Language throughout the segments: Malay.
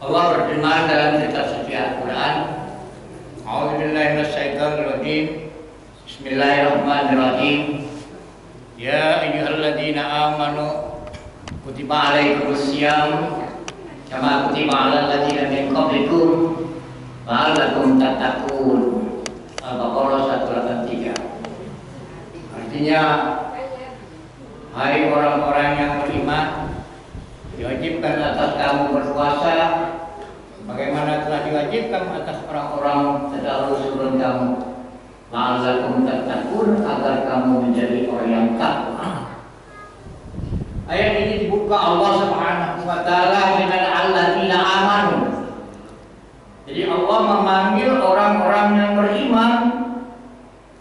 Allah berfirman dalam kitab suci Al-Quran, A'udzubillahi minasyaitonirrajim. Bismillahirrahmanirrahim. Ya ayyuhalladzina amanu kutiba alaikumusiyam kama kutiba alal ladzina min qablikum la'allakum tattaqun. Al-Baqarah 183. Artinya, hai orang-orang yang beriman, diwajibkan atas kamu berpuasa bagaimana telah diwajibkan atas orang-orang terdahulu sebelum kamu, la'allakum tattaqun, agar kamu menjadi orang yang takwa. Ayat ini dibuka Allah Subhanahu wa taala dengan alladzina amanu. Jadi Allah memanggil orang-orang yang beriman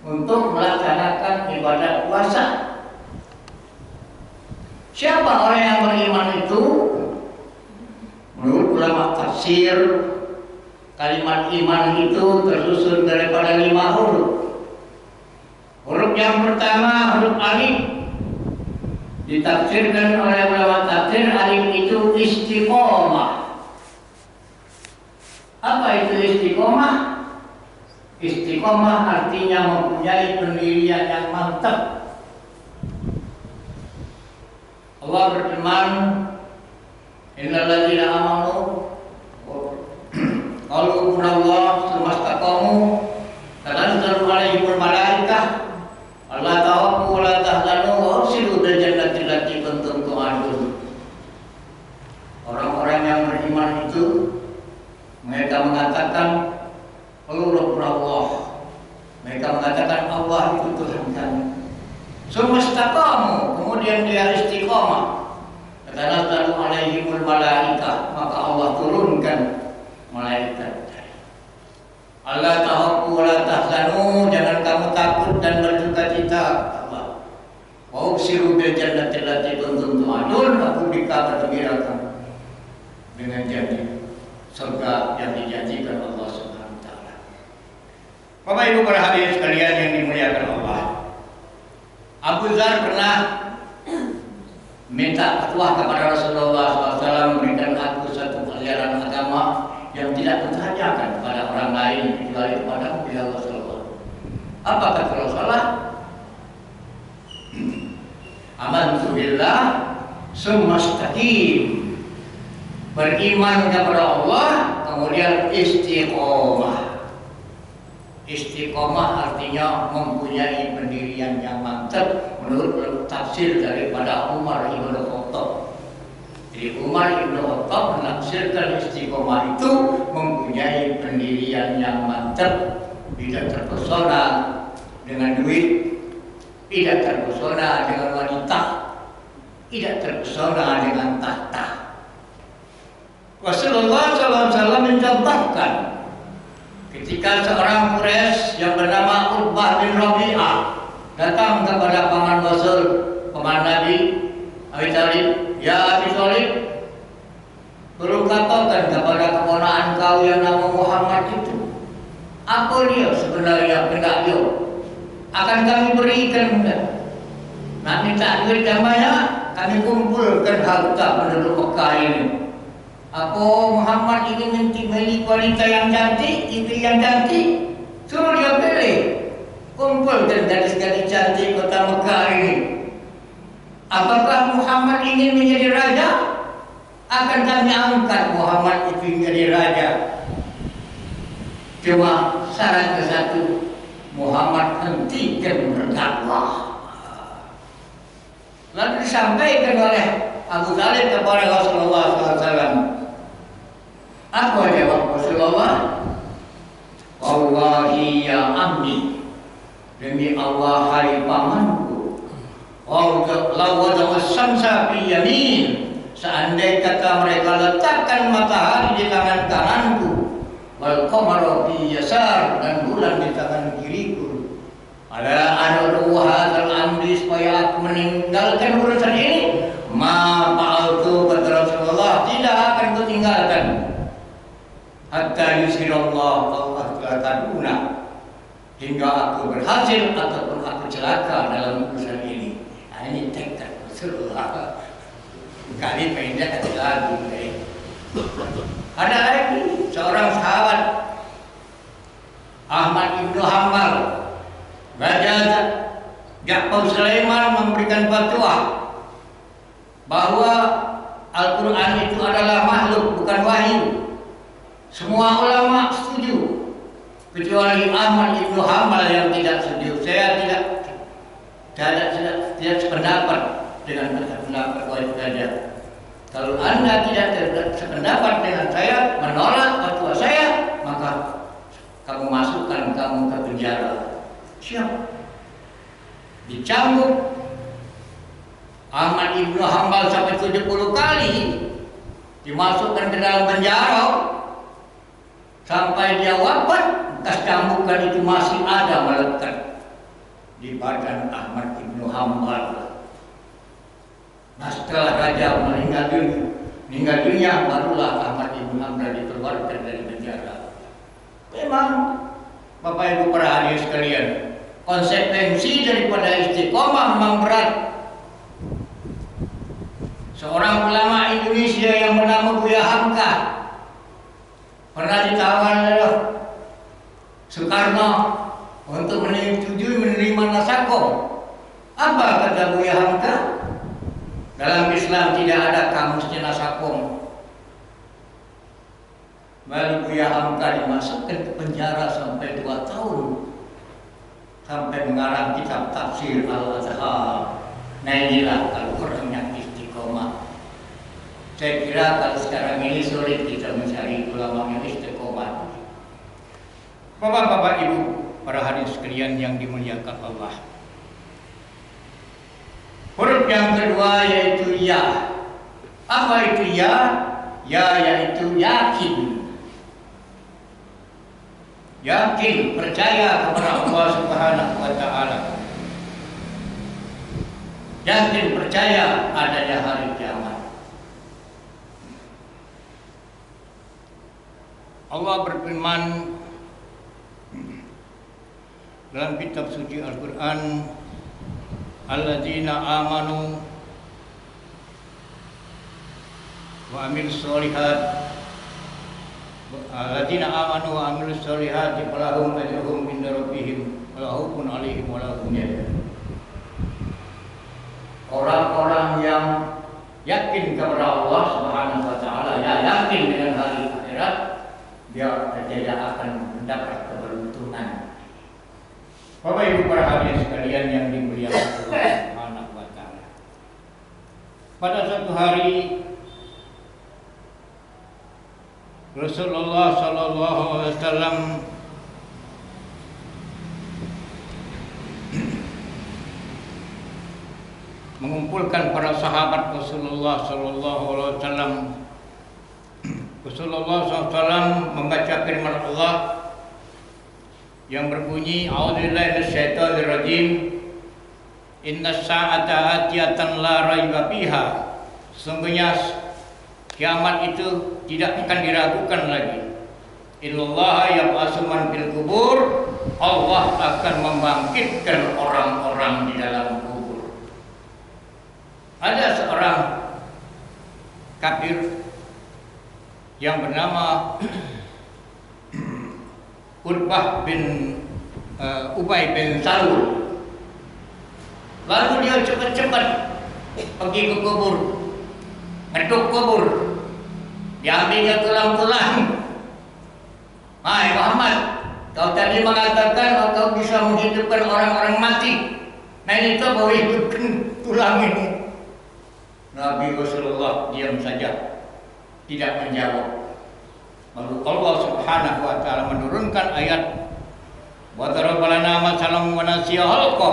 untuk melaksanakan ibadah puasa. Siapa orang yang beriman itu? Menurut ulama tafsir, kalimat iman itu tersusun daripada 5 huruf. Huruf yang pertama huruf alif. Ditafsirkan oleh ulama tafsir, alif itu istiqomah. Apa itu istiqomah? Istiqomah artinya mempunyai pendirian yang mantap. Allah berfirman, innal ladzina amanu qalu Allah tsumastaqamu tanazzalu alaihimul malaikah alla tawakku wa la tahzanu wa abshiru bil jannati allati kuntum tu'adun. Orang-orang yang beriman itu mereka mengatakan Allah. Mereka mengatakan Allah itu Tuhan kami. Tsumastaqamu, kemudian dia istiqomah. Tanazzalu alaihimul malaikah, maka Allah turunkan malaikat. Allah tahaqu wa la tahzanu, jangan kamu takut dan berduka-cita. Allah. Wa ubsiru bil jannati allati kuntum tu'adun, aku dikabar-gembirakan dengan janji surga yang dijanjikan Allah Subhanahu wa taala. Bapak Ibu para hadirin sekalian yang dimuliakan Allah. Abu Dzar pernah minta fatwa kepada Rasulullah SAW, memberikan aku satu pelajaran agama yang tidak ditanyakan kepada orang lain kecuali kepada beliau Rasulullah. Apa kata Rasulullah? Amantu billah tsumma istaqim. Beriman kepada Allah, kemudian istiqomah. Istiqomah artinya mempunyai pendirian yang mantap menurut tafsir daripada Umar Ibn Khattab. Jadi Umar Ibn Khattab menafsirkan istiqomah itu mempunyai pendirian yang mantap, tidak terpesona dengan duit, tidak terpesona dengan wanita, tidak terpesona dengan tahta. Rasulullah SAW mencontohkan ketika seorang Quraisy yang bernama Uqbah bin Rabi'ah datang kepada paman Rasul, paman Nabi Abi Thalib, ya Abi Thalib, perlu katakan kepada keponakan kau yang nama Muhammad itu, apa dia sebenarnya pendakwa? Akan kami berikan mudah. Nak minta duit yang banyak, kami kumpulkan harta penduduk Mekah ini. Apa Muhammad ingin memilih wanita yang cantik, istri yang cantik? Suruh dia pilih. Kumpulkan gadis-gadis cantik kota Mekah ini. Apakah Muhammad ingin menjadi raja? Akan kami angkat Muhammad itu menjadi raja. Cuma syarat ke satu, Muhammad hentikan berdakwah. Lalu disampaikan oleh Abu Thalib kepada Rasulullah SAW. Apa jawab Rasulullah? Wallahi ya ammi, demi Allah hai pamanku, lawada'us samsa fi yamin, seandainya kata mereka letakkan matahari di tangan kananku, wal qamara fi yasar, dan bulan di tangan kiriku, ala anu hadzal amri, supaya aku meninggalkan urusan ini, ma fa'altu, kata Rasulullah, tidak akan kutinggalkan hatta yusirallah Allah ta'ala, hingga aku berhasil ataupun aku celaka dalam urusan ini. Nah, ini tekad Rasulullah. Kali pendek ada lagu. Ada lagi seorang sahabat Ahmad ibnu Hanbal, Raja Ja'far Sulaiman memberikan fatwa bahwa Al-Quran itu adalah makhluk, bukan wahyu. Semua ulama setuju, kecuali Ahmad ibnu Hanbal yang tidak setuju. Saya tidak sependapat dengan pendapat wahyu saja. Kalau Anda tidak sependapat dengan saya, menolak fatwa saya, maka kamu masukkan kamu ke penjara. Siap? Dicambuk Ahmad ibnu Hanbal sampai 70 kali, dimasukkan ke dalam penjara sampai dia wafat. Bekas cambukan itu masih ada melekat di badan Ahmad ibnu Hanbal. Nah, setelah raja meninggal dunia, barulah Ahmad ibnu Hanbal dikeluarkan dari penjara. Memang Bapak Ibu para hadirin sekalian, konsekuensi daripada istiqomah memang berat. Seorang ulama Indonesia yang bernama Buya Hamka pernah ditawar oleh Soekarno untuk menerima nasakom. Apa kata Buya Hamka? Dalam Islam tidak ada kamusnya nasakom. Lalu Buya Hamka dimasukkan ke penjara sampai 2 tahun, sampai mengarang kitab tafsir Al-Azhar. Nah inilah kalau orang yang istiqomah. Saya kira kalau sekarang ini sulit kita mencari ulama yang istiqomah. Bapak-bapak, Ibu, para hadirin sekalian yang dimuliakan Allah. Huruf yang kedua yaitu ya. Apa itu ya? Ya yaitu yakin. Yakin, percaya kepada Allah Subhanahu wa Ta'ala. Yakin, percaya adanya hari kiamat. Allah berfirman dalam kitab suci Al-Quran, alladzina amanu wa amilus sholihat, alladzina amanu wa amilus sholihati falahum ajruhum inda rabbihim wala khaufun 'alaihim wala hum yahzanun. Orang-orang yang yakin kepada Allah Subhanahu wa Ta'ala, ya yakin dengan hari akhirat, dia tidak akan mendapat keberuntungan. Bapak Ibu para hadirin sekalian yang dimuliakan Allah Subhanahu wa Ta'ala. Pada suatu hari Rasulullah sallallahu alaihi wasallam mengumpulkan para sahabat Rasulullah sallallahu alaihi wasallam. Rasulullah SAW membaca firman Allah yang berbunyi, a'udzubillahi minasyaitonir rajim, innas sa'ata atiyatan la raiba fiha. Sesungguhnya kiamat itu tidak akan diragukan lagi. Innallaha yab'atsu man fil kubur. Allah akan membangkitkan orang-orang di dalam kubur. Ada seorang kafir yang bernama Utbah bin Ubay bin Salul. Lalu dia cepat-cepat pergi ke kubur, ngeduk kubur, diambilnya tulang-tulang. Hai Muhammad, kau tadi mengatakan kau bisa menghidupkan orang-orang mati. Nah ini coba hidupkan tulang ini. Nabi Rasulullah diam saja, tidak menjawab. Lalu Allah Subhanahu wa Ta'ala menurunkan ayat, wa daraba lana masalan wa nasiya khalqa.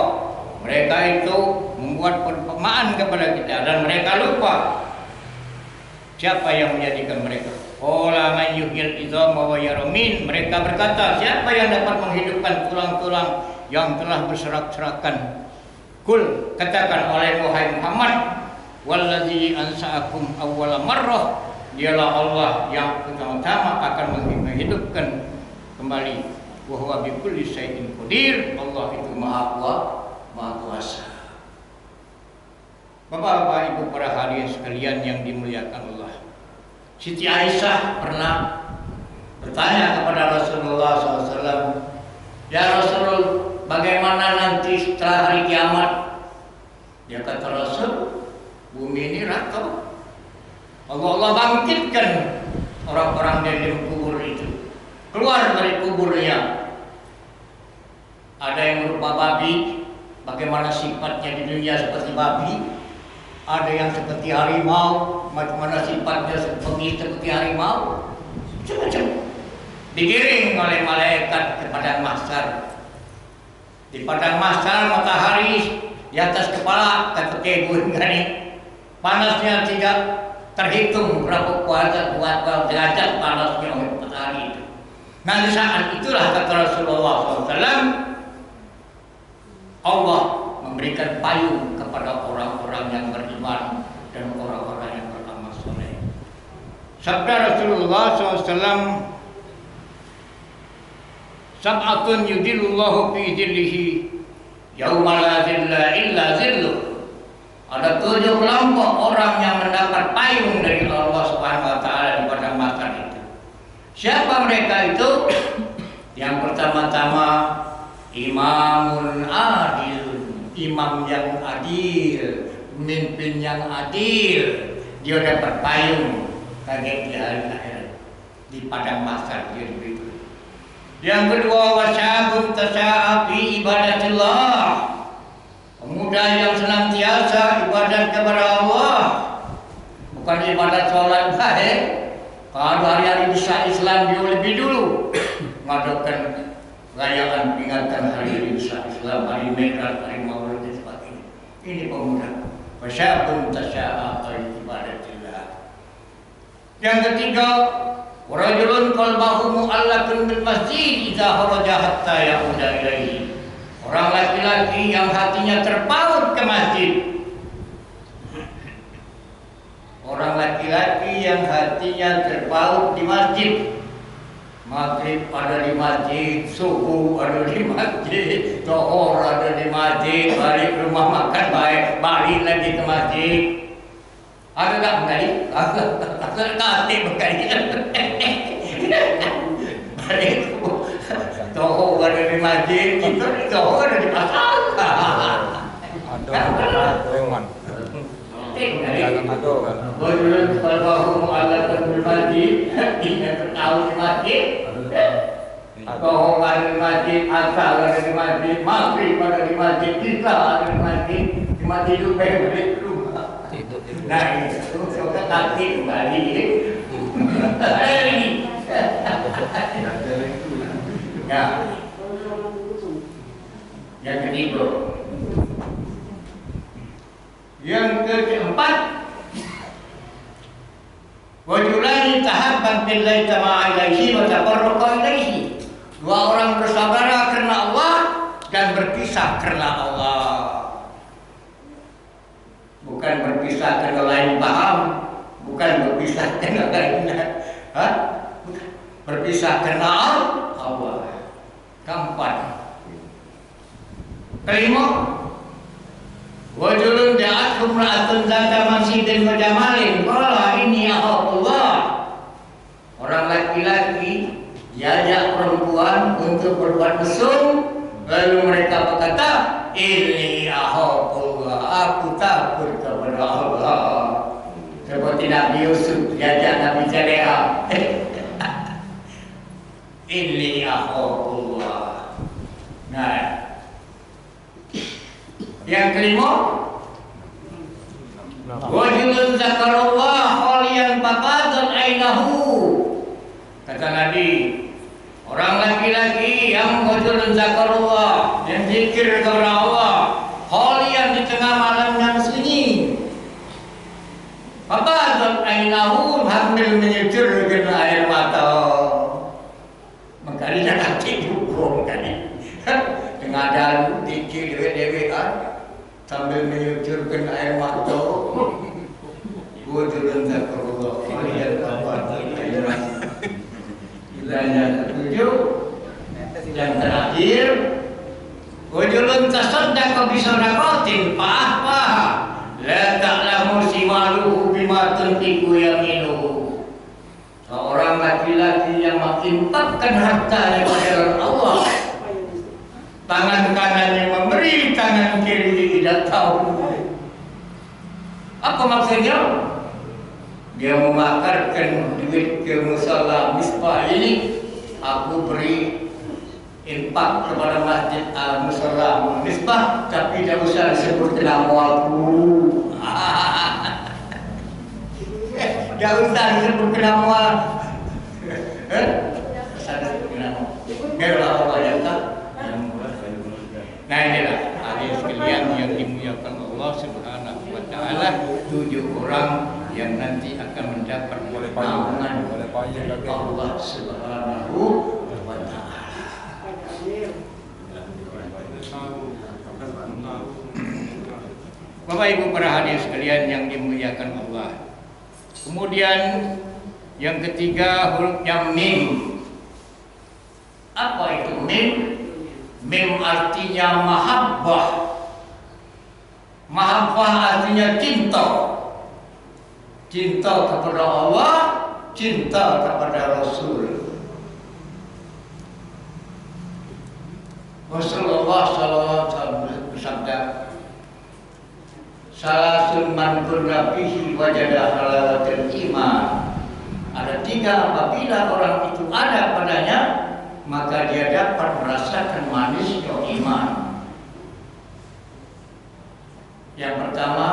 Mereka itu membuat perumpamaan kepada kita dan mereka lupa siapa yang menjadikan mereka. Qala man yuhyil idzama wa yarmin. Mereka berkata, siapa yang dapat menghidupkan tulang-tulang yang telah berserak-serakan? Kul, katakan oleh wahai Muhammad, wallazi ansa'akum awwala marrah, dialah Allah yang pertama-tama akan menghidupkan kembali. Wa huwa bikulli syai'in qadir. Allah itu Maha Kuasa. Bapak-bapak, Ibu para hadirin sekalian yang dimuliakan Allah. Siti Aisyah pernah bertanya kepada Rasulullah SAW, "Ya Rasul, bagaimana nanti setelah hari kiamat?" Dia kata Rasul, "Bumi ini rata. Allah bangkitkan orang-orang dari kubur itu, keluar dari kuburnya. Ada yang berupa babi, bagaimana sifatnya di dunia seperti babi. Ada yang seperti harimau, bagaimana sifatnya seperti harimau. Macam-macam. Digiring oleh malaikat ke padang mahsyar. Di padang mahsyar matahari di atas kepala ketika ini panasnya tidak terhitung berapa kuasa derajat panasnya matahari itu. Nah di saat itulah kata Rasulullah SAW, Allah memberikan payung kepada orang-orang yang beriman dan orang-orang yang beramal soleh. Sabda Rasulullah SAW, "Sab'atun yudhillullahu fi dhillihi yauma la dhilla illa dhilluh." Ada 7 kelompok orang yang mendapat payung dari Allah Subhanahu wa taala di padang mahsyar itu. Siapa mereka itu? Yang pertama-tama imamun adil, imam yang adil, pemimpin yang adil. Dia dapat payung kaget di hari akhirat di padang mahsyar dia diberi. Yang kedua, wasyabun tasya'a fi ibadatillah, pemuda yang senantiasa ibadat kepada Allah, bukan ibadat sholat zahir. Kalau hari-hari besar Islam dia lebih dulu mengadakan perayaan peringatan hari besar Islam, hari Mi'raj, hari Maulid dan sebagainya. Ini pemuda. Wasyabun tasya'a fi ibadatillah. Yang ketiga, warajulun qalbahu mu'allaqun bil masjid idza kharaja hatta ya'uda ilaihi. Orang laki-laki yang hatinya terpaut ke masjid. Orang laki-laki yang hatinya terpaut di masjid. Maghrib ada di masjid, subuh ada di masjid, zuhur ada di masjid, balik rumah makan baik, balik lagi ke masjid. Ada tak berkali? Ada tak berkali? Balik zuhur ada di masjid, itu zuhur ada di pasar. Bagaimana kalau mu'allaqun bil masjid, tidak tahu di masjid, zuhur ada di masjid, asar ada di masjid, maghrib ada di masjid, isya ada di masjid itu balik rumah. Nah itu sudah kaki kembali. Ya. Yang ketiga. Yang keempat, wajulani tahabban billahi ta'alaihi wa taqarraqa ilaihi. 2 orang bersaudara karena Allah dan berpisah karena Allah. Bukan berpisah karena lain paham, bukan berpisah karena lain. Berpisah karena Allah. Keempat. Kelima, wajulun da'atkum ra'atun zata mansidin wa jamalin qala inni akhafullah. Orang laki-laki diajak perempuan untuk berbuat mesum, lalu mereka berkata, inni akhafullah, aku takut kepada Allah. Seperti Nabi Yusuf diajak Nabi Zaleha, inni akhafullah. Nah, yang kelima, wajulun zakarullah khaliyan faqadat ainahu. Kata Nabi, orang laki-laki yang wajulun zakarullah, yang zikir kepada Allah, khaliyan di tengah malam yang sunyi, faqadat ainahu, hamil menyecerkan air mata. Maka dia nak tidur kan, tengah dalu dikir dewe-dewean sambil menyucurkan air mata. Wajulun zakarullah khaliyan faqadat ainahu. Yang ketujuh, yang terakhir, wajulun tasaddaqa bi sadaqatin fa ahfaha la ta'lamu shimaluhu bima tunfiqu yaminuhu. laki-laki yang menginfakkan hartanya pada jalan Allah, tangan kanannya memberi, tangan kiri tidak tahu. Apa maksudnya? Dia memakarkan duit ke musala Misbah ini, aku beri infak kepada masjid musala Misbah, tapi tidak usah disebut nama aku. Tidak usah disebut nama. Biarlah Allah yang tahu. Nah inilah hadirin sekalian yang dimuliakan Allah Subhanahu wa taala, 7 orang yang nanti akan mendapat naungan dari Allah Subhanahu wa taala. Bapak Ibu para hadirin sekalian yang dimuliakan Allah. Kemudian yang ketiga hurufnya mim. Apa itu mim? Mim artinya mahabbah. Mahabbah artinya cinta. Cinta kepada Allah, cinta kepada Rasul. Rasulullah SAW bersabda, salasun man kunna fihi wajada halawatul iman. Ada 3 apabila orang itu ada padanya, maka dia dapat merasakan manisnya iman. Yang pertama,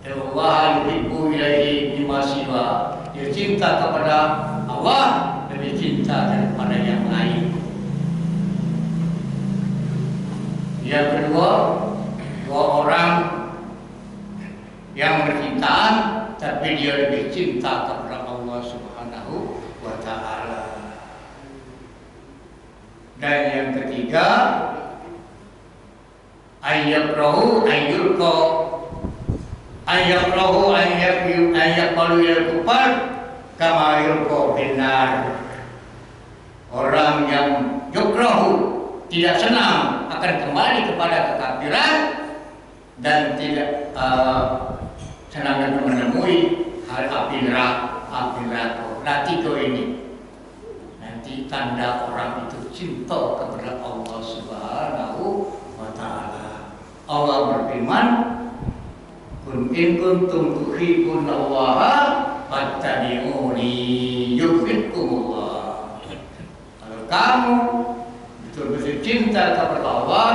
Allah yuhibbu ilaihi mimma siwa. Dia cinta kepada Allah lebih cinta daripada yang lain. Yang kedua, 2 orang yang bercintaan tapi dia lebih cinta kepada Allah Subhanahu wa taala. Dan yang ketiga, ayyakrahu ayyurqa ayyakrahu ayyaqalu ilal kufar kama yurqa binar. Orang yang yukrahu, tidak senang akan kembali kepada kekafiran dan tidak senang dan menemui hal api neraka ini. Nanti tanda orang itu cinta kepada Allah Subhanahu wa taala. Allah berfirman, "Kun in kuntum tuhibbunallaha fattabi'uni yuhibbukumullah." Kalau kamu betul-betul cinta kepada Allah,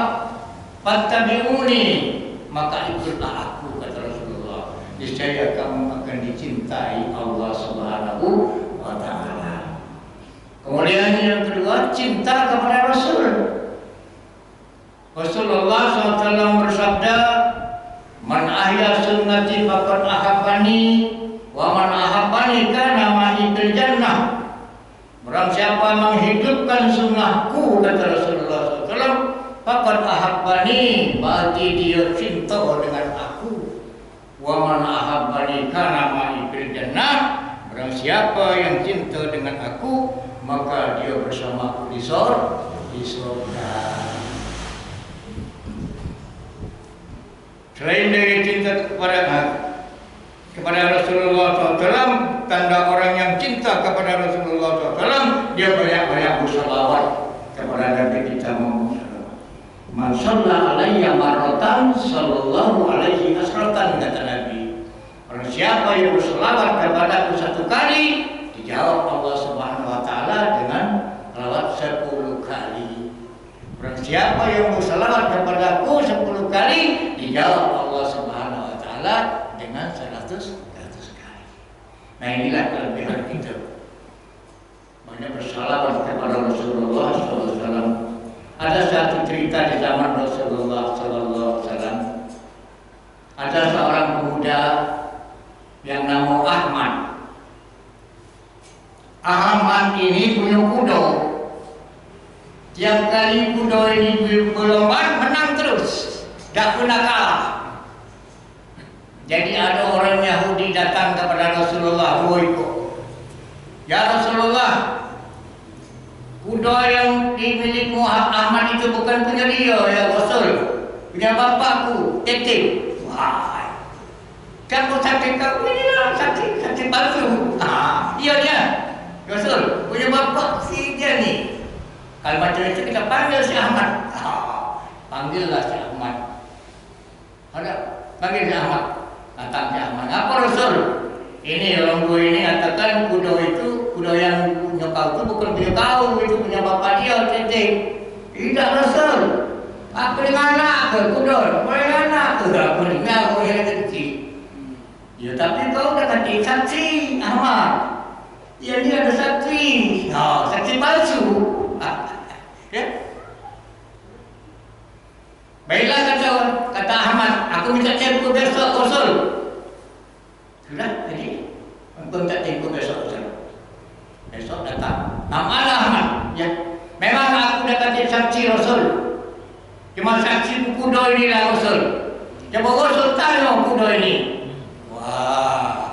fattabi'uni, maka ikutlah aku, kata Rasulullah. Niscaya kamu akan dicintai Allah Subhanahu wa taala. Kemudian yang kedua, cinta kepada Rasul. Rasulullah SAW bersabda, "Man ahya sunnati faqad ahabbani, wa man ahabbani kana ma'i fil jannah." Barang siapa menghidupkan sunnahku, kata Rasulullah SAW, faqad ahabbani, berarti dia cinta dengan aku. Wa man ahabbani kana ma'i fil jannah. Barang siapa yang cinta dengan aku, maka dia bersamaku di surga. Selain dari cinta kepada Rasulullah SAW, tanda orang yang cinta kepada Rasulullah SAW, dia banyak-banyak bersalawat kepada Nabi kita Muhammad. Man shalla alayya marratan sallallahu alaihi asratan, kata Nabi. Orang siapa yang bersalawat kepada aku 1 kali, dijawab Allah Subhanahu wa taala dengan salawat 10 kali. Orang siapa yang bersalawat kepada aku 10 kali, dijawab Allah Subhanahu wa taala dengan 100 kali. Nah, inilah kelebihan kita. Banyak bersalawat kepada Rasulullah SAW. Ada satu cerita di zaman Rasulullah SAW. Ada seorang pemuda yang nama Ahmad. Ahmad ini punya kuda. Tiap kali kuda ini berlomba, menang terus, tak pernah kalah. Jadi ada orang Yahudi datang kepada Rasulullah, "Ya Rasulullah, kuda yang dimiliki Ahmad itu bukan punya dia, ya Rasul, punya bapakku, Tetim." Wah, kamu sakit kau ini lah, sakit palsu. Iya dia Rasul punya bapak si dia ni. Kalau macam itu kita panggil si Ahmad. Panggillah si Ahmad. Ada panggil si Ahmad. Datang si Ahmad. Apa Rasul? Ini orang tua ini katakan kuda itu, kuda yang punya kau itu bukan punya kau, itu punya bapak dia, titik. Tidak Rasul. Aku dengan anak ke kuda, boleh anak ke aku dengan aku yang kecil. Ya tapi kau dah kata saksi Ahmad. Ya dia ada saksi. Oh, saksi palsu. Ya. Baiklah kata Ahmad, aku minta tempoh besok Rasul. Sudah, jadi aku minta tempoh besok Rasul. Besok datang. Namalah Ahmad. Ya. Memang aku dah kata saksi Rasul. Cuma saksi kuda ini lah Rasul. Coba Rasul tanya kuda ini. Wah.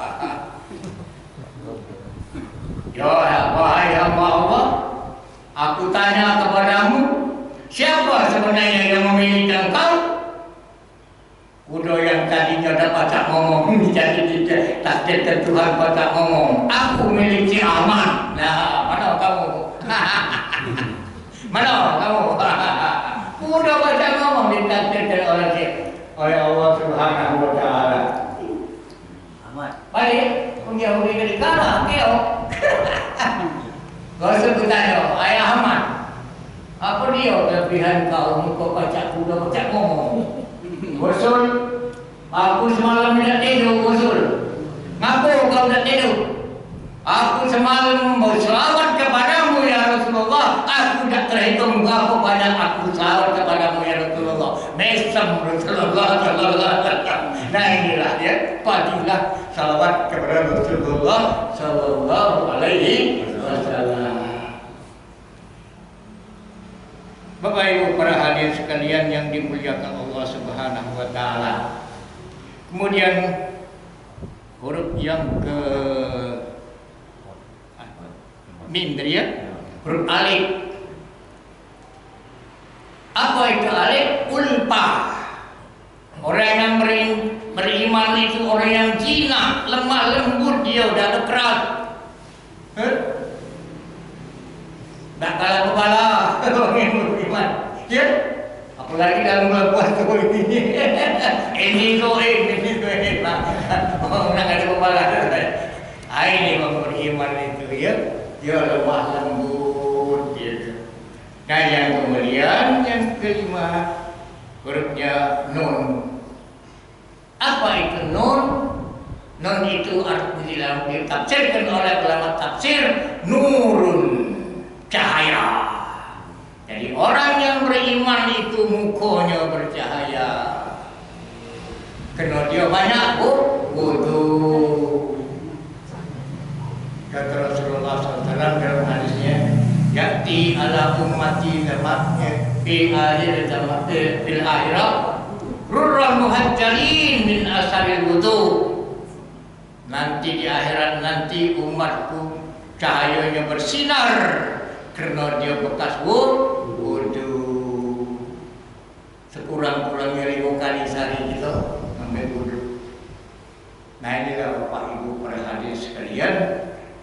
Ya wahai hamba Allah, aku tanya kepadamu, siapa sebenarnya yang memiliki engkau? Kuda yang tadinya dapat tak ngomong jadi takdirkan Tuhan tak ngomong. Aku miliki Ahmad. Nah, mana kamu? Mana kamu? Kuda baca ngomong ditakdirkan oleh Allah Subhanahu Wa Taala. Ahmad. Balik, punya beri dari kalah, kau. Rasul bertanya, ayah Ahmad, apa dia kelebihan kau untuk baca kuda baca ngomong? Rasul, aku semalam tidak tidur, Rasul. Ngapa kau tidak tidur? Aku semalam berselawat kepadamu ya Rasulullah. Aku tidak terhitung berapa banyak aku selawat kepadamu ya Rasulullah. Mesem Rasulullah sallallahu alaihi wasallam. Nah inilah dia fadilah salawat kepada Rasulullah sallallahu alaihi wasallam. Bapak Ibu para hadirin sekalian yang dimuliakan Allah Subhanahu wa taala. Kemudian huruf yang ke Mindri ya, huruf alif. Apa itu alif? Ulpa. Orang yang beriman itu orang yang jinak, lemah lembut, dia udah ada keras. Tak kalah kepala orang yang beriman. Ya? Apalagi dalam bulan puasa ini. Ini tu ini. Orang ada kepala. Ini orang beriman itu ya. Dia lemah lembut gitu. Nah yang kemudian yang kelima hurufnya nun. Apa itu nun? Nun itu artinya ditafsirkan oleh ulama tafsir nurun, cahaya. Jadi orang yang beriman itu mukanya bercahaya. Karena dia banyak wudu. Kata Rasulullah SAW dalam hadisnya, "Ya'ti ala ummati zamannya fi akhir zaman fil akhirah rurran muhajjalin min asaril wudu." Nanti di akhirat nanti umatku cahayanya bersinar karena dia bekas wudu. Sekurang-kurangnya 5 kali sehari kita ambil wudu. Nah inilah Bapak Ibu para hadirin sekalian,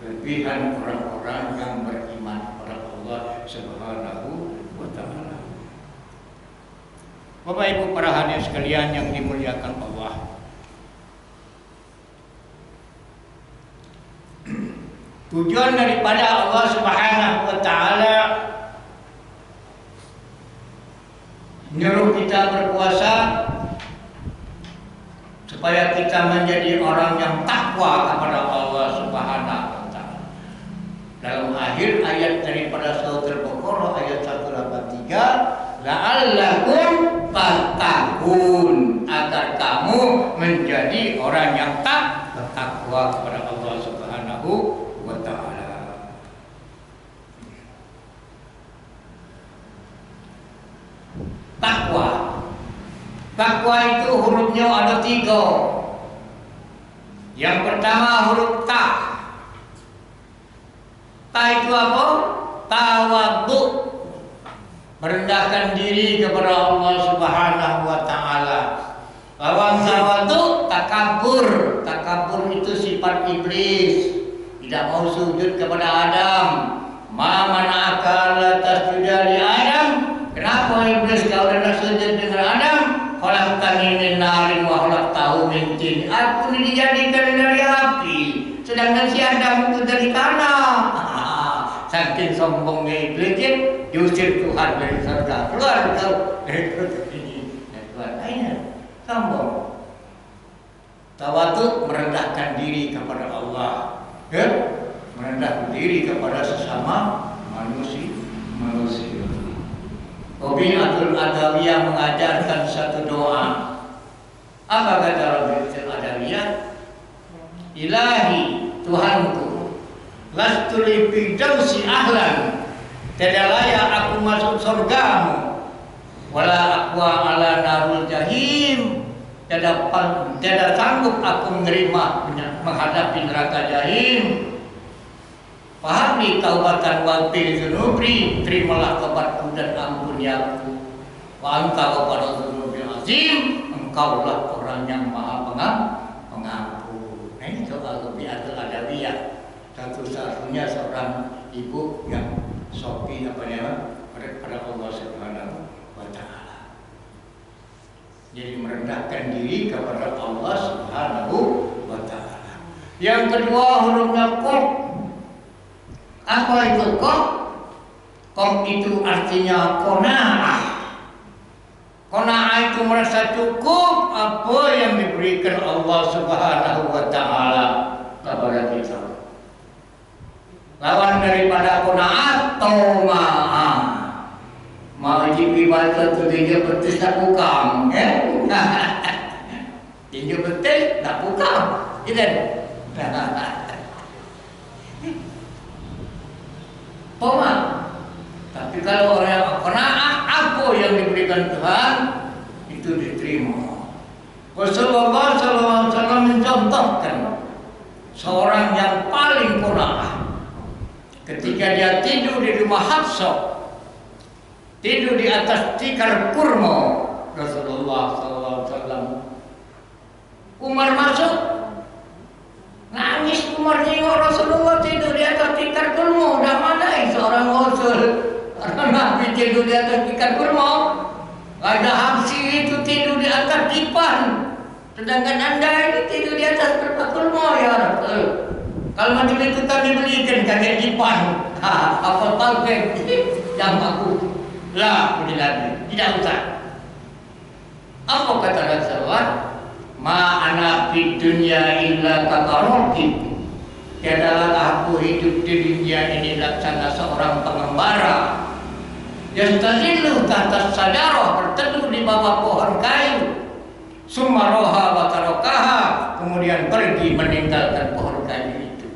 kelebihan orang-orang yang beriman kepada Allah Subhanahu wa taala. Bapak Ibu para hadirin sekalian yang dimuliakan Allah. Tujuan daripada Allah Subhanahu wa taala menyuruh kita berpuasa supaya kita menjadi orang yang takwa kepada Allah Subhanahu wa taala. Dalam akhir ayat daripada surah Al-Baqarah ayat 183, la'allakum tattaqun, agar kamu menjadi orang yang takwa kepada Allah Subhanahu wa taala. Takwa. Takwa itu hurufnya ada 3. Yang pertama huruf ta. Ta itu apa? Tawadhu. Merendahkan diri kepada Allah Subhanahu wa taala. Lawan tawadhu takabur. Takabur itu sifat iblis. Tidak tidak mau sujud kepada Adam. Ma mana'aka la tasjuda li Adam? Kenapa iblis kau tidak sujud dengan Adam? Khalaqtani min narin wa khalaqtahu min tin. Aku ini dijadikan dari api, sedangkan si Adam itu dari tanah. Saking sombongnya iblis, diusir Tuhan dari surga. Keluar kau dari surga ini. Keluar. Sombong. Tawadhu merendahkan diri kepada Allah, ya? Merendahkan diri kepada sesama manusia. Rabi'atul Adawiyah mengajarkan satu doa. Apa kata Rabi'atul Adawiyah? Ilahi, Tuhanku, lastu li fi jawsi ahlan, tidak layak aku masuk surgamu, wala aqwa ala narul jahim, tidak sanggup aku menerima menghadapi neraka jahim. Pahami taubatan waqil dzunubri, terimalah taubatku dan ampuni aku. Wa anta ghafurur dzunubil azim, engkaulah orang yang maha pengampun. Nah, ini doa Rabi'atul Adawiyah. Satu-satunya seorang ibu yang sopi pada Allah Subhanahu wa taala. Jadi merendahkan diri kepada Allah Subhanahu wa taala. Yang kedua hurufnya qaf. Apa itu qaf? Qaf itu artinya qanaah. Qanaah itu merasa cukup apa yang diberikan Allah Subhanahu wa taala kepada kita. Lawan daripada qanaah toma'ah. Mau jibibaca tu dia betul tak bukam, dia betul tak bukam, tidak. Toma. Tapi kalau orang yang qanaah, apa yang diberikan Tuhan itu diterima. Rasulullah SAW mencontohkan seorang yang paling qanaah ketika dia tidur di rumah Hafsah, tidur di atas tikar kurma. Rasulullah SAW, Umar masuk, nangis Umar tengok Rasulullah tidur di atas tikar kurma. Dah mana seorang Rasul, orang Nabi tidur di atas tikar kurma. Ada Habsyi itu tidur di atas dipan, sedangkan anda ini tidur di atas kurma, ya Rasul. Kalau macam itu kami belikan kakek dipan. Apa tahu kan? Yang aku lah lagi, tidak usah. Apa kata Rasulullah? Ma ana fid dunya illa katarokib. Tiadalah aku hidup di dunia ini laksana seorang pengembara. Yastazillu tahta sajarah, berteduh di bawah pohon kayu. Summa roha wa tarokaha, kemudian pergi meninggalkan pohon kayu itu.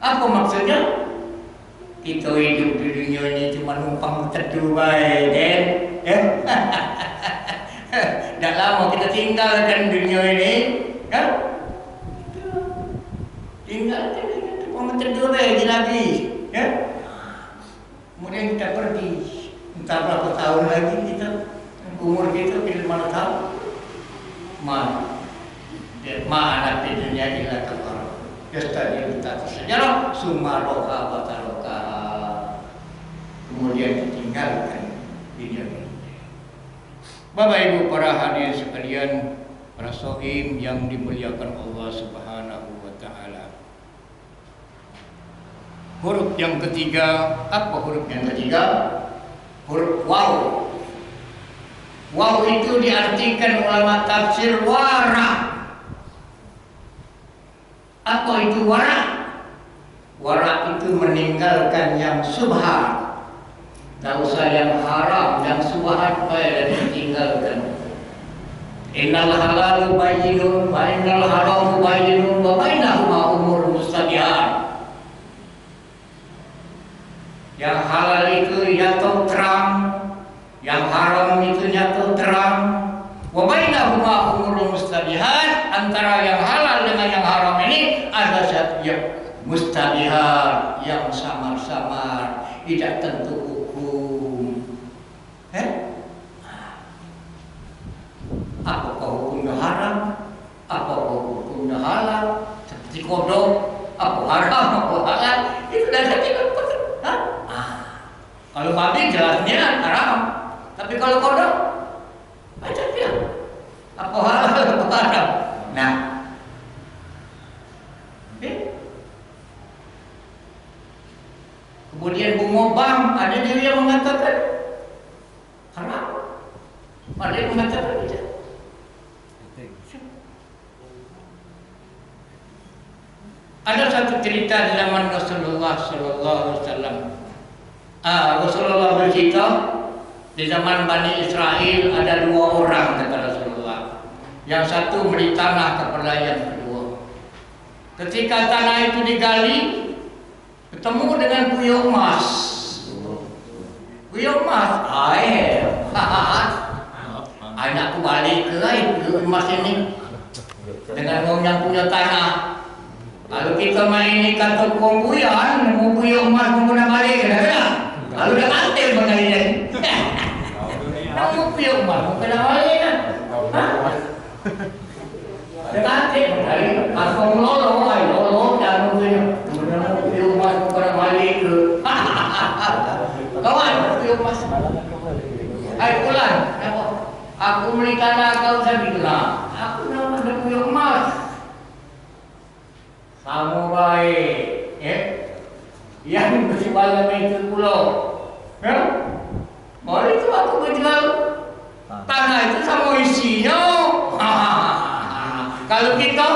Apa maksudnya? Kita hidup di dunia ini cuma numpang teduh baik, kan? Dah lama kita tinggalkan dunia ini, kan? Tinggalkan cuma teduh baik lagi, kan? Kemudian kita pergi, entah berapa tahun lagi kita, umur kita bila mana tahu? Ma'ana di dunia ila takar. Yastadi kita sejarah sumaroha wa taroka. Kemudian ditinggalkan dunia ini. Bapak Ibu para hadirin sekalian, para shaim yang dimuliakan Allah Subhanahu wa taala. Huruf yang ketiga, apa huruf yang ketiga? Huruf waw. Waw itu diartikan ulama tafsir wara. Apa itu wara? Wara itu meninggalkan yang subhan. Tak usah yang haram, yang subhan baik ditinggalkan. Innal halalu bayyinun wa innal haramu bayyinun wa bainahuma umur mustabihat. Yang halal itu nyata terang, yang haram itu nyata terang. Wa bainahuma umur mustabihat, antara yang halal dengan yang haram ini ada satu yang mustabihat, yang samar-samar, tidak tentu hukum. Apakah hukumnya haram? Apakah hukumnya halal? Seperti kodok, apa haram, apa babi jelasnya haram. Tapi kalau kodok, baca dia. Apa halal, apa haram. Nah, kemudian bunga bang, ada juga yang mengatakan haram. Ada yang mengatakan tidak. Ada satu cerita di zaman Rasulullah Sallallahu Alaihi Wasallam. Rasulullah bercerita di zaman Bani Israel ada 2 orang kata Rasulullah. Yang satu beli tanah kepada yang kedua. Ketika tanah itu digali, ketemu dengan puyuh emas. Puyuh emas, anakku balik ke puyuh emas ini dengan orang yang punya tanah. Kalau kita main ini kata pembuyan, mau puyuh emas mau kena balik, kan? Kalau dah kantil mengenai ini, mau puyuh emas mau kena balik, kan? Dah kantil mengenai, asal lolo, dan mau puyuh emas mau kena balik ke. Kawan, puyuh emas. Pulan, aku beli tanah kau saya bilang, aku nak ada puyuh emas. Samurai, yang bersibala itu pulau, Mari itu aku menjual tanah itu sama isinya. Kalau kita,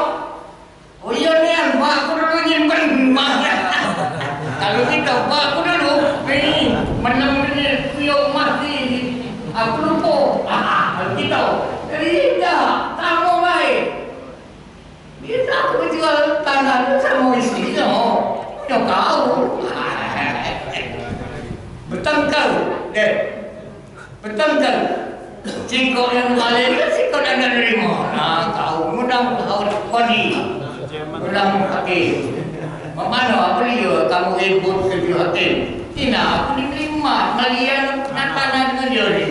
oh iya nih, aku dulu nyimpen emasnya. Kalau kita, aku dulu, menemukan puyuh emas ini, aku lupa. Kalau kita, tidak, sama baik. Kita aku menjual tanah itu sama istrinya, punya kau. Bertengkar, bertengkar. Cikgu yang balik, cikgu dah nerima. Nah, kau mudah kau kodi, mudah hakim. Mana apa dia? Kamu ikut kerja hakim? Tidak, aku diterima. Malian tanah dengan dia ni.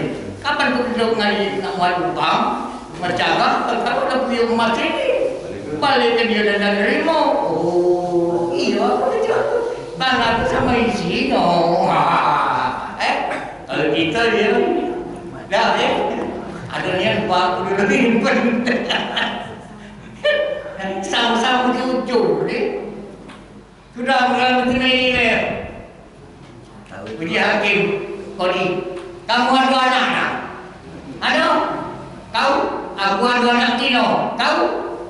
Kapan aku duduk ngaji nak buat upam? Bercakap, kalau dah punya emas ini. Balik ke dia dan nerima. Oh, iya aku kerja. Tanah itu sama isinya. Kalau kita dia dah ada niat buat aku dulu simpan. Sama-sama di ujung ni. Sudah mengalami ini ni. Puji hakim Kodi, kamu ada anak tak? Ada? Kau? Aku ada anak Tino. Kau?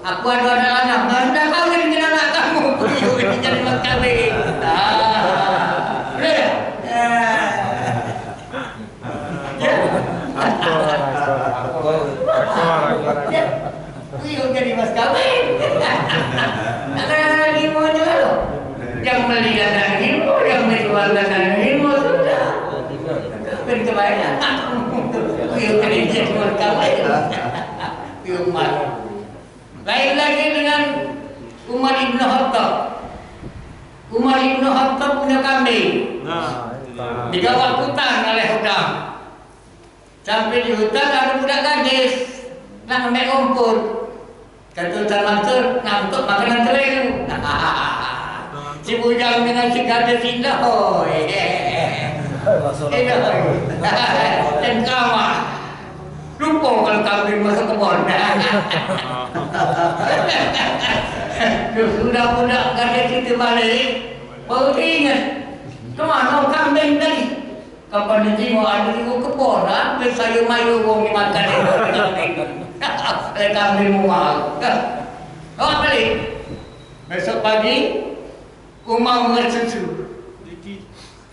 Aku ada anak. Sudah kau jadi anak kamu. Ini jadi mas kawin. Beliau jadi mas kawin. Anak-anak limo juga loh. Yang beli anak limo, yang menjual anak limo sudah. Kawin kebanyakan. Beliau jadi mas kawin. Beliau mas. Lain lagi dengan Umar Ibn Khattab. Umar Ibn Khattab punya kambing. Digawat hutan oleh hutan. Sampai di hutan ada budak gadis nak ambil rumput. Kata Tuan Mansur, nak untuk makanan kering. Si bujang dengan si gadis indah. Dan kamar. Lupa kalau kambing masuk kebun. Sudah budak gadis itu balik, baru ingat kemana kambing tadi. Kapan nanti mau ada di kebun, habis saya mayu wong dimakan oleh kambing mual. Oh balik. Besok pagi, Umar mengat susu.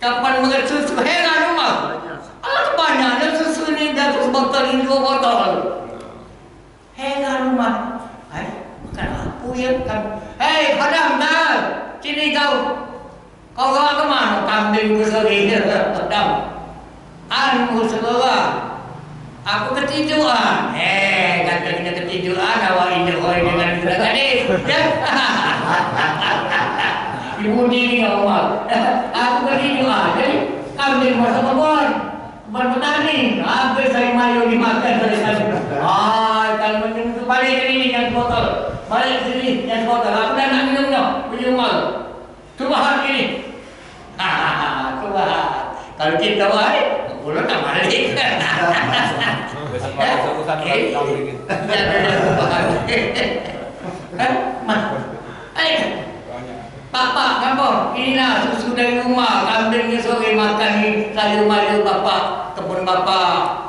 Kapan mengat susu? Heran Umar. Alah banyaknya susu ni dah botol ini 2 botol. Heran Umar. Makan apa ya kan? Hei, padam dah. Sini kau. Kau bawa ke mana? Kambing besar ini. Padam. Anu sekolah. Aku ketiduran. Katanya ketiduran. Awak ini dengan budak gadis. Ibu ni Umar. Aku ketiduran. Jadi kambing masuk kebun. Kebun petani. Habis saya mayu dimakan dari tadi. Kalau minum balik ke sini yang botol. Balik sini yang botol. Aku dah nak minum dah. Punya Umar. Coba hari ini. Coba. Kalau kita baik, pulau tak balik. Bapak, kamu inilah susu dari rumah, kambingnya sore makan ni sayur mayur bapak, kebun bapak.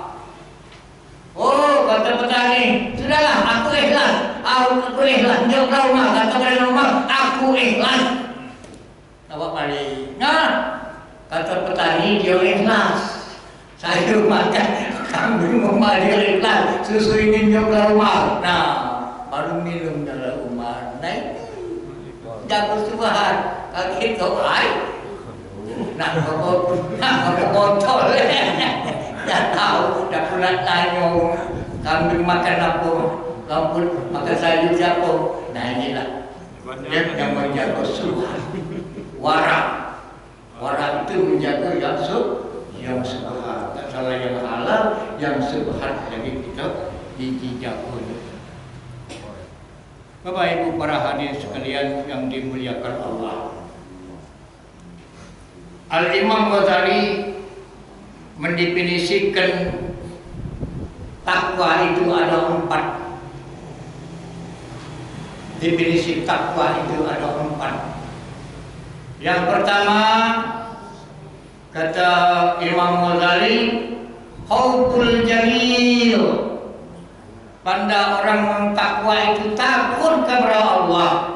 Oh, kata petani, sudahlah, aku ikhlas, jauh ke rumah, kata dari rumah, aku ikhlas. Bapak balik, nah, kata petani dia ikhlas, sayur makan, kambing rumah dia ikhlas, susu ini jauh ke rumah. Nah, baru minum dalam rumah, naik. Jago Tuhan, kaki kau air, nak botol, dah tahu, dah pula tanya kambing makan apa, kambing makan sayur siapa. Nah inilah dia yang menjaga Tuhan, warak itu menjaga yang subhan, tak salah yang halal, yang subhan lagi kita dijaga. Bapak Ibu para hadirin sekalian yang dimuliakan Allah. Al-Imam Ghazali mendefinisikan takwa itu ada 4. Definisi takwa itu ada 4. Yang pertama kata Imam Ghazali, Haubul Jalil. Pada orang yang takwa itu takut kepada Allah,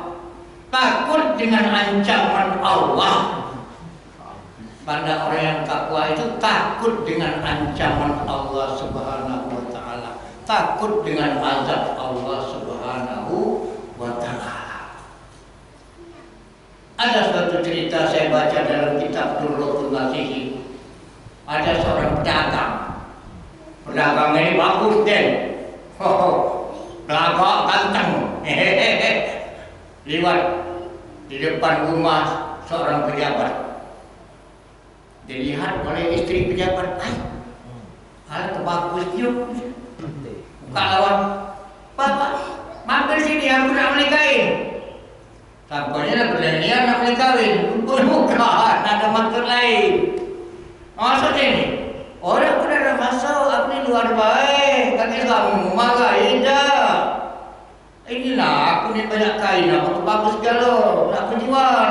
takut dengan ancaman Allah. Pada orang yang takwa itu takut dengan ancaman Allah Subhanahu wa taala, takut dengan azab Allah Subhanahu wa taala. Ada suatu cerita saya baca dalam kitab Durratul Nasihi. Ada seorang pedagang. Pedagang ini bagus deh. Belagak ganteng. Lewat di depan rumah seorang pejabat. Dilihat oleh istri pejabat. Hal bagus juga. Buka lawan. Bapak, mampir sini, aku nak menikahin. Tampaknya berlainan nak menikahin. Bukan, ada maksud lain. Maksudnya ini, orang pun ada masuk, aku ni luar baik. Kaki kamu marah, tidak. Inilah aku ni banyak kain, aku bagus segala. Nak aku jual,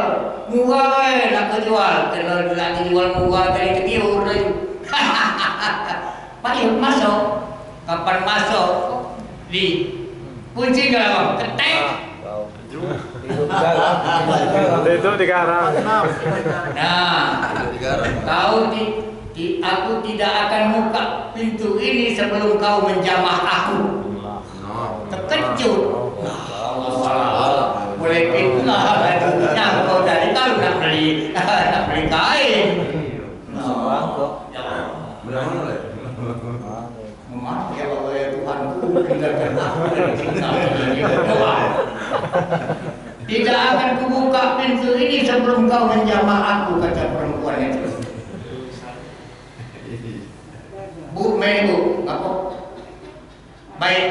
murah nak aku jual. Kalau nak jual murah dari ketiur lagi. Mari masuk. Kapan masuk? Di kunci dalam ketek. Itu digarang. Nah, kau aku tidak akan buka pintu ini sebelum kau menjamah aku. Terkejut. Boleh fitnah yang kau dari tahu nak beli kain. Memang ya Allah ya Tuhanku, tidak akan kubuka pintu ini sebelum kau menjamah aku, kata perempuan itu. Bu, apa? Baik.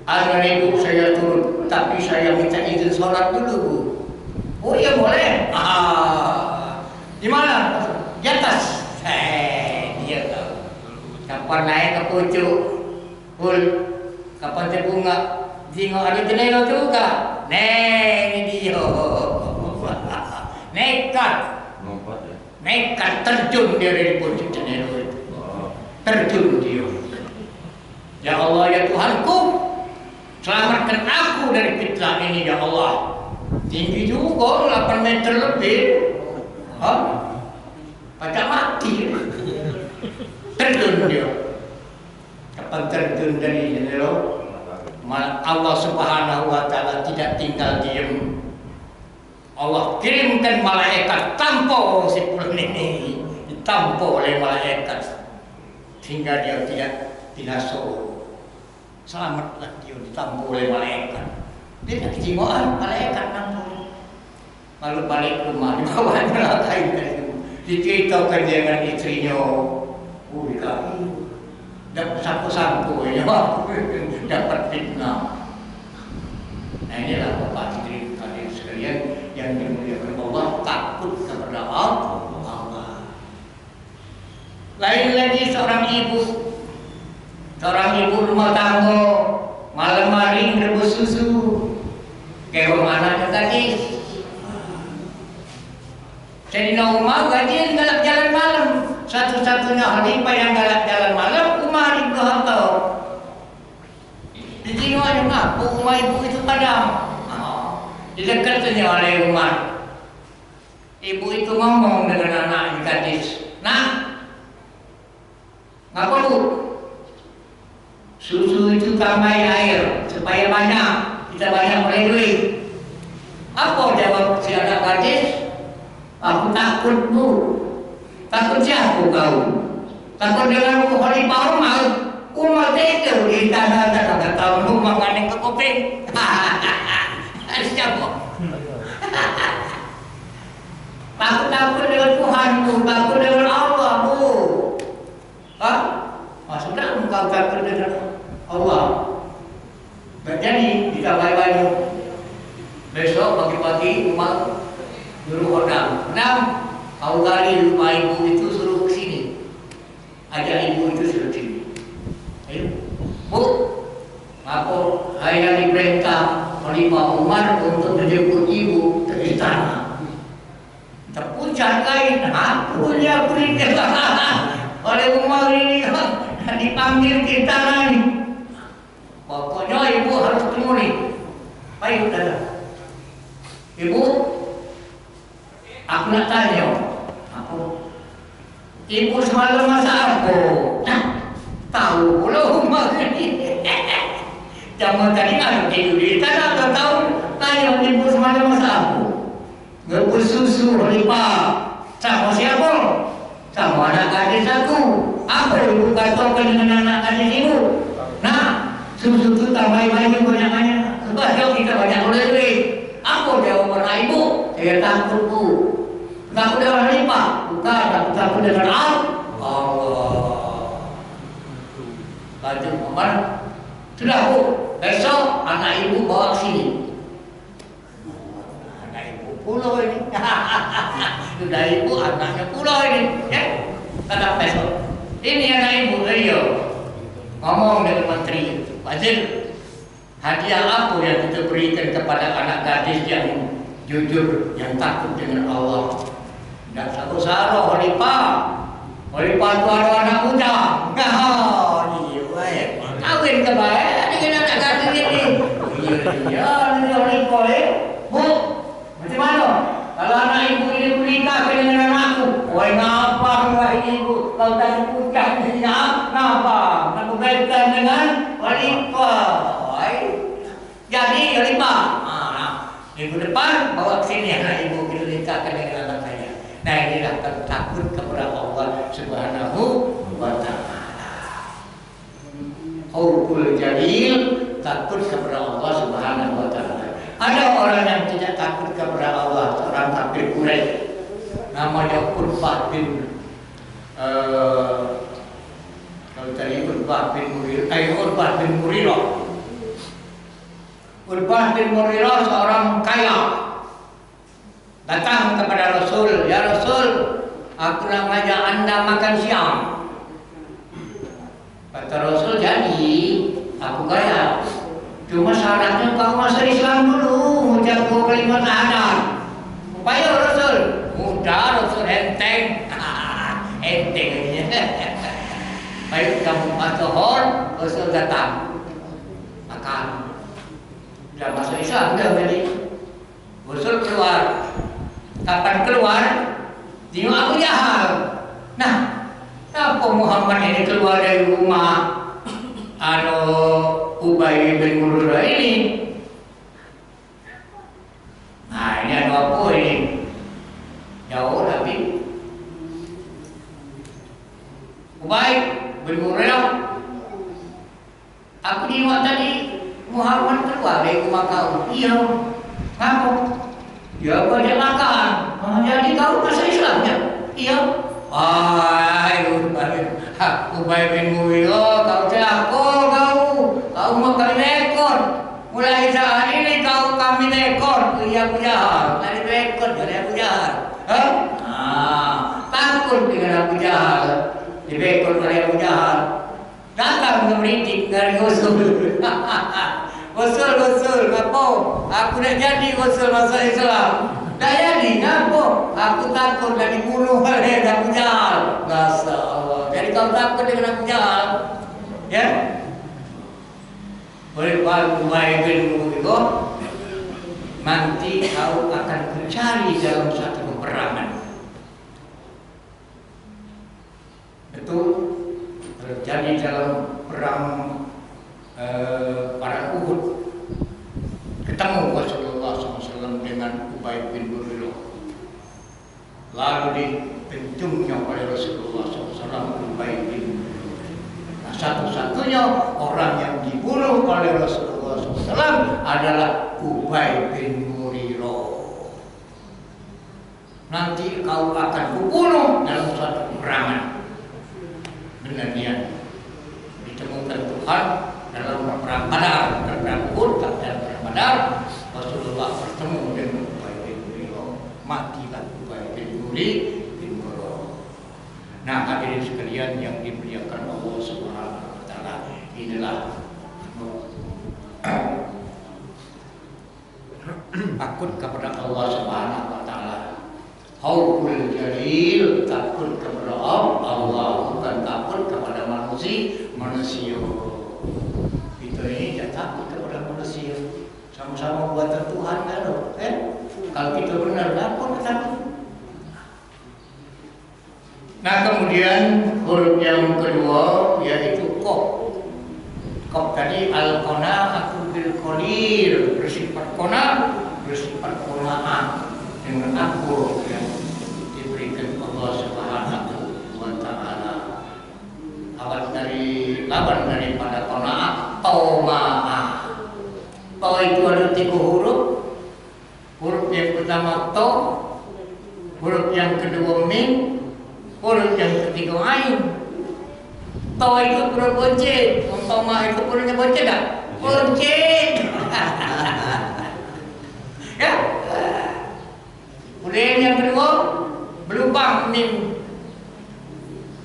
Azan ibu saya turun, tapi saya minta izin sholat dulu, Bu. Oh iya boleh. Di mana? Di atas. Dia tahu. Kapan naik ke pucuk? Pul. Kapan terbunga? Tengok ada jendela juga. Ini dia. Nekat terjun dia dari pucuk jendela itu. Terjun dia. Ya Allah ya Tuhanku, selamatkan aku dari fitnah ini ya Allah. Tinggi juga 8 meter lebih. Pada mati. Terjun dia. Kapan terjun dari jendela? Allah Subhanahu wa taala tidak tinggal diam. Allah kirimkan malaikat tampol si pul ini, ditampol oleh malaikat sehingga dia tidak binasa. Selamatlah dia ditampol oleh malaikat. Dia tak kejiwaan malaikat nampol. Lalu balik ke rumah, dibawanya kain dari itu. Diceritakan dia dengan istrinya. Dikali. Dapat sampo-sampo ya. Dapat fitnah. Nah inilah Bapak Ibu kalian sekalian yang dimuliakan Allah, takut kepada Allah. jadi seorang ibu rumah tangga, malam maring rebus susu, kewang anaknya gadis. Jadi Umar gajian galak jalan malam, satu-satunya khalifah yang galak jalan malam Umar ibn Khattab. Jadi orang ngaku Umar ibu itu padam. Didekatnya oleh Umar. Ibu itu ngomong dengan anak gadis, "Nak, ngapa bu? Susu itu tambahin air supaya banyak, kita banyak boleh duit." Apa jawab si anak gadis? "Aku takut bu." "Takut siapa kau?" "Takut dengan khalifah Umar." Umar itu di tanah tahun rumah ngandeng ke kuping. Siapa? Takut dengan Tuhan bu, takut dengan Allah bu. Sudah engkau takut dengan Allah. Jadi kita baik-baik. Besok pagi-pagi Umar suruh orang. Kau kali rumah ibu itu suruh ke sini. Ajak ibu itu suruh ke sini. Ayo, bu, apa saya diperintah Khalifah Umar untuk menjemput ibu ke istana. Terpucat kain, punya perintah oleh Umar ini dipanggil ke istana ini. Pokoknya ibu harus ketemu nih. Baik, saudara. Ibu, aku nak tanya, ibu semalam masak apa? Tahu pula Umar ini. Jangan tadi kan tidur di tanah atau tahu tanya ibu semalam masak apa? Ngebus susu khalifah. Sama siapa? Sama anak gadis aku. Apa ibu katakan dengan anak gadis ibu? Nah, susu itu tambah-tambah banyak-banyak. Sebab kita banyak boleh duit. Apa jawaban ibu? Saya takut bu. Takut dengan khalifah? Bukan, takut dengan Allah. Lanjut Umar. Sudah bu, besok anak ibu bawa ke sini. Anak ibu pulau ini. Sudah ibu anaknya pulau ini. Ya, kata besok. Ini anak ibu, ayo. Ngomong dengan menteri. Wazir, hadiah apa yang kita berikan kepada anak gadis yang jujur, yang takut dengan Allah? Dan satu salah khalifah. Khalifah itu ada anak muda. Kawin kebaik dengan anak gadis ini. Iya, ini khalifah bu, macam mana? Kalau anak ibu ini menikah dengan anakku, woi ngapa ini ibu? Kau tadi pucat ini ngapa? Nak berkaitan dengan khalifah. Jadi khalifah. Minggu depan bawa ke sini anak ibu kita nikahkan dengan anak saya. Nah inilah takut kepada Allah Subhanahu wa Ta'ala. Khawful jalil, takut kepada Allah Subhanahu wa Ta'ala. Ada orang yang tidak takut kepada Allah, seorang kafir Quraisy. Namanya Urbah bin kalau tadi Urbah bin Murirah. Urbah bin Murirah seorang kaya. Datang kepada Rasul, "Ya Rasul, aku nak ngajak anda makan siang." Kata Rasul, "Jadi, aku kaya. Cuma syaratnya kau masuk Islam dulu, ucap dua kalimat syahadat." Upaya Rasul, mudah Rasul enteng. Enteng aja. Baik kamu masuk hall, Rasul datang. Makan. Sudah masuk Islam, dah jadi. Rasul keluar. Kapan keluar? Tengok Abu Jahal. Nah, apa Muhammad ini keluar dari rumah Ubay bin Murirah ini? Nah, ini ada apa ini? Jauh tapi Ubay bin Murirah, aku tengok tadi Muhammad keluar dari rumah kau. Iya. Ngapa? Ya banyak makan. Jadi kau masuk Islam ya? Iya. Ubay bin Murirah, kau celaka kau makan ekor. Mulai saat ini kau kami ekor. Iya Abu Jahal, dari ekor dari Abu Jahal. Takut dengan Abu Jahal. dibekor oleh Abu Jahal. Datang ke meridik dari usul. Usul, ngapo? Aku dah jadi usul masuk Islam. Dah jadi, ngapo? Aku takut dah dibunuh oleh Abu Jahal. Masya Allah. Jadi kau takut dengan Abu Jahal? Ya? Boleh baru baik itu. Nanti kau akan mencari dalam satu peperangan. Itu terjadi dalam perang pada Uhud. Ketemu Rasulullah SAW dengan Ubay bin Burilo. Lalu dipencumnya oleh Rasulullah SAW Ubay bin Burilo. Nah, satu-satunya orang yang dibunuh oleh Rasulullah SAW adalah Ubay bin Burilo. Nanti kau akan kubunuh dalam suatu peperangan. Benar dia ditemukan Tuhan dalam perang Badar, perang Uhud, dan perang Badar. Rasulullah bertemu dengan Ubay bin Burilo, matilah Ubay bin Burilo. Nah, hadirin sekalian yang dimuliakan Allah Subhanahu wa taala, inilah takut kepada Allah Subhanahu wa taala. Haukul jalil, takut kepada Allah, bukan takut kepada manusia. Kita ini tidak takut kepada manusia. Sama-sama buatan Tuhan kan? Kalau kita benar, apa kita takut? Nah, kemudian huruf yang kedua yaitu Qaf. Qaf tadi al-qana'atu bil qadir, bersifat qana', bersifat qana'ah, dengan aku yang diberikan Allah Subhanahu wa taala. Lawan daripada qanaah, tauma'ah. Ta itu ada 3 huruf. Huruf yang pertama ta, huruf yang kedua mim, huruf yang ketiga ain. Ta itu huruf bonceng, tauma'ah itu hurufnya bonceng tak? Bonceng. Ya. Kemudian yang kedua berlubang mim.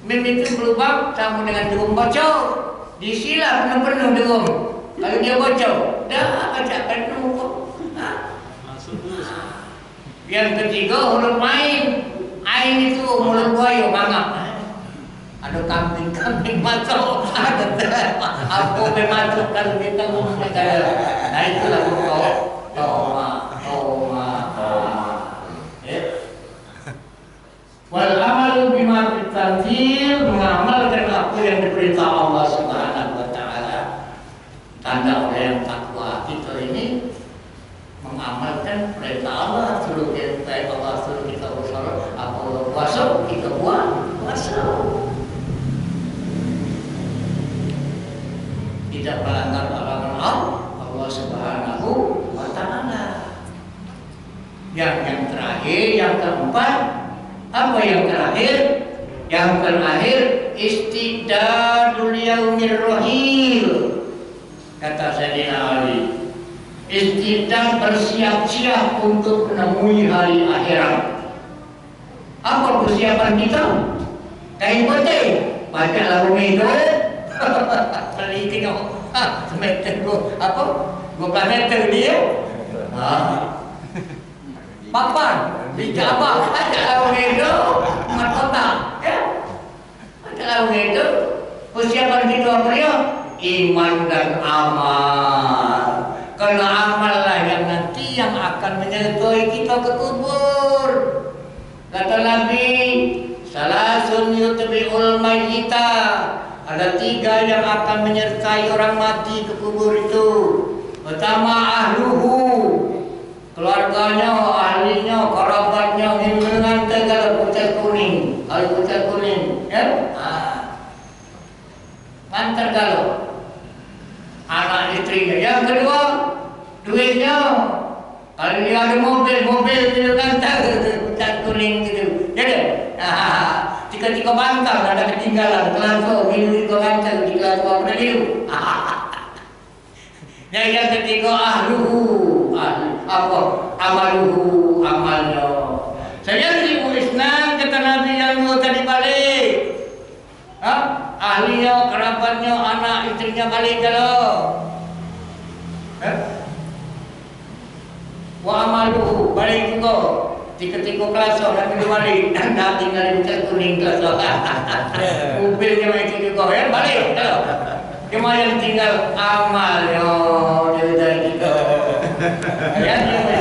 Mim itu berlubang sama dengan drum bocor. Disilah penuh-penuh drum. Kalau dia bocor, dah baca penuh kok. Yang ketiga huruf ain. Ain itu mulut buaya mangap. Ada kambing masuk. Ada apa masuk kalau kita ngomong negara. Nah itulah huruf toma. Wal amalu bima bitanzil, mengamalkan apa yang diperintah Allah Subhanahu wa taala. Tanda orang yang takwa kita ini mengamalkan perintah Allah, suruh kita Allah, suruh kita bersolat, apa puasa kita buat puasa. Tidak melanggar larangan Allah Subhanahu wa taala. Yang terakhir, yang keempat, apa yang terakhir? Yang terakhir istidadul yaumir rahil. Kata Sayyidina Ali, istidad bersiap-siap untuk menemui hari akhirat. Apa persiapan kita? Kain putih, baca lagu itu. Beli tengok, semeter apa? 12 meter dia. Papan di Kaabah ada orang itu mahkota, ya, ada orang itu persiapan kita apa dia? Iman dan amal. Karena amal lah yang nanti yang akan menyertai kita ke kubur. Kata Nabi, salasun yutbi'ul mayyita. Ada 3 yang akan menyertai orang mati ke kubur itu. Pertama ahluhu, keluarganya, ahlinya, kerabatnya, dengan tegala pucat kuning, pucat kuning, ya? Ngantar galau, anak istrinya. Yang kedua, duitnya. Kalau dia ada mobil dia ngantar pucat kuning gitu, jadi. Jika bantal ada ketinggalan, kelanso, minum ngantar di kelanso apa dia? Yang ketiga ahluhu, apa amaluhu, amalnya. Saya 1000 isnan kata Nabi yang tadi balik. sahabatnya anak istrinya balik kalau. Wa amalu balik juga. Tiga-tiga kelas dan kedua balik dan tinggal di bucat kuning kelas. Mobilnya macam juga ya balik kalau. Cuma yang tinggal amal yo dari kita. Ya.